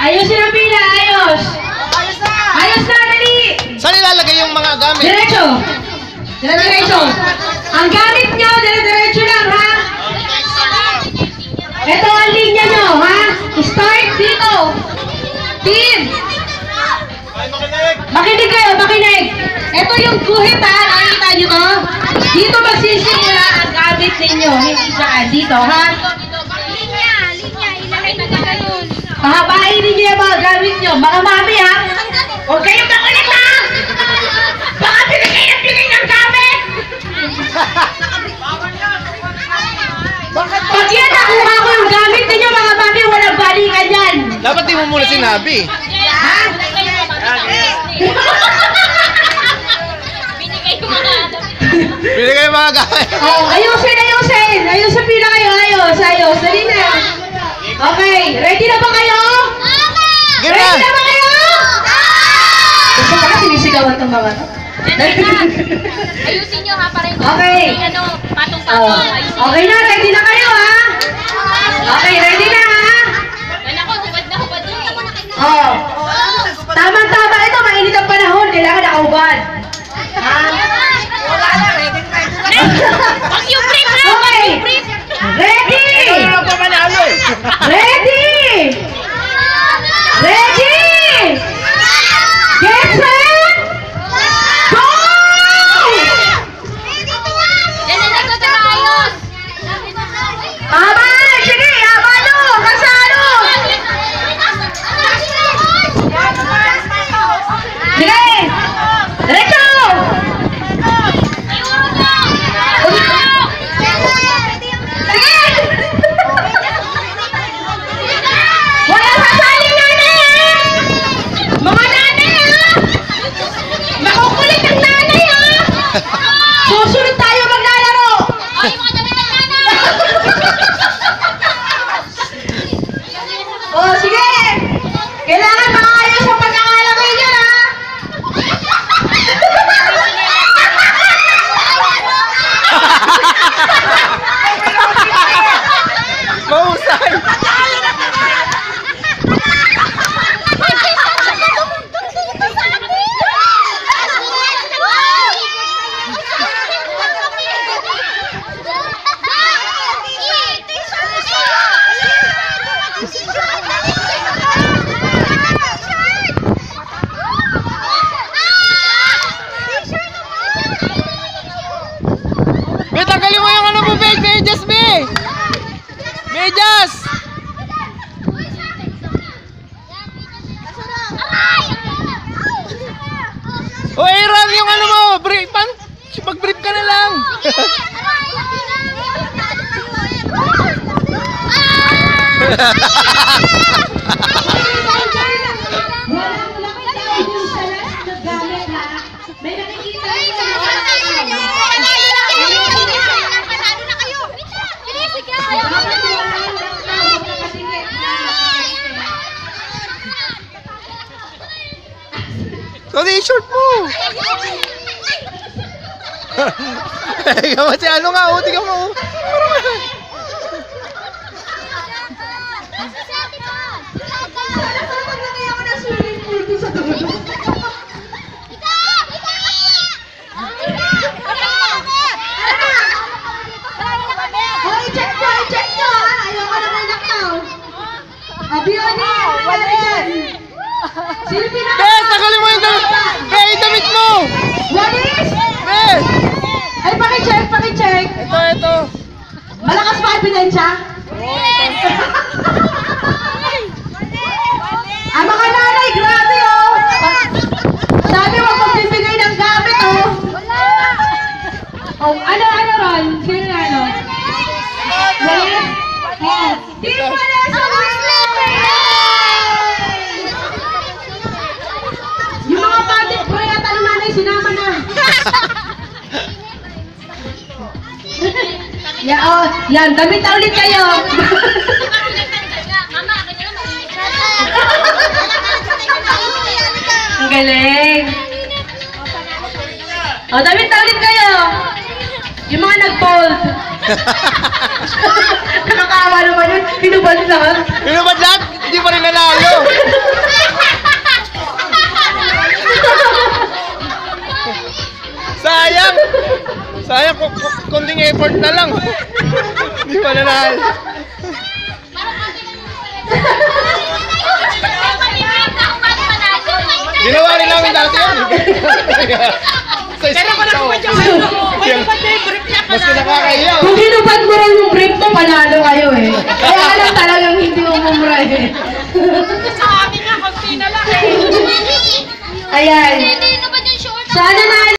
Ayusin ang pila, ayos. Ayos na, dali. Saan ilalagay yung mga gamit? Diretso. Diretso. Ang gamit nyo, diretso lang, ha? Ito ang linya nyo, ha? Start dito. Team. Makinig kayo, makinig. Ito yung guhit, ha? Nakikita nyo to? Dito magsisimula ang gamit ninyo. Hindi saan. Dito, ha? Linya, ilagay na ganun. Pahabain ninyo yung mga gamit nyo. Mga mami, ha? Huwag kayong makulit, ha? Baka binigay ng gamit! Pag yan nakuha ko yung gamit ninyo, mga mami, walang balikan yan. Dapat di mo muna sinabi. Ha? Binigay yung mga gamit. Oh, ayusin. Ayusin pila kayo, ayos. Dali na. Okay, ready na ba kayo? Sige na. Ready na ba kayo? Gusto pala sinisigawan itong mga to. Ayusin nyo ha, para yung Okay. patong-patong. Okay na, ready na kayo, ha? Okay, ready na, ha? Ako, hubad na hubad na eh. Oh. Tama-tama ito, mainit ang panahon. Kailangan nakahubad. Ha? Wag yung brief ha! Okay. Ready! Ikaw pa manalo eh. Ready! Ready! Get set! Go! Yan ang nagtatrayos! Tama! Sige, yaman nyo! Kasano! Sige! Diretso! Sige! Wala sasaling nanay, ha? Mga nanay, ha? Makukulit ang nanay, ha? Susunod tayo maglalaro! Ay, mga damit ng nanay! Oh, sige! Kailangan makaayos ang pagkakalagay niyan, ha? Mahusay. Be, tanggalin mo yung ano mo, Be. Medyas, Be. Medyas. O, Aaron, yung ano mo. Brief, mag-brief ka na lang. May nakikita Sorry, short mo. Ikaw si ano nga, tingnan mo. Hoy, check nyo, ha? Ayoko na nalakaw. Abiyoni, sino pinaka? Be, tanggalin mo yung damit. Be, yung damit mo. Walis? Be. Ay, pakicheck. Ito. Malakas ba ebidensya? Ang mga nanay, grabe, oh. Sabi mo, magbibigay ng gamit, oh. Oh, ano, Ron? Sino na, ano? Walis? Oh. Team Walis! Yung mga bandit ko yata ng nanay, sinama na. Yan, damit na ulit kayo. Mama, akin na lang. Ang galing. O, damit na ulit kayo. Yung mga nag-fold. Nakakaawa naman yun. Pinubad lang. Pinubad lahat, hindi pa rin nanalo. Sayang, konting effort na lang. Hindi pa nanalo. Ginawa rin namin dati yan. Pero pa lang mas nakakahiya. Kung hinubad mo raw yung brief mo, panalo kayo eh. Kaya alam talagang hindi umumura eh. Sa amin nga, konti na lang eh. Ayan.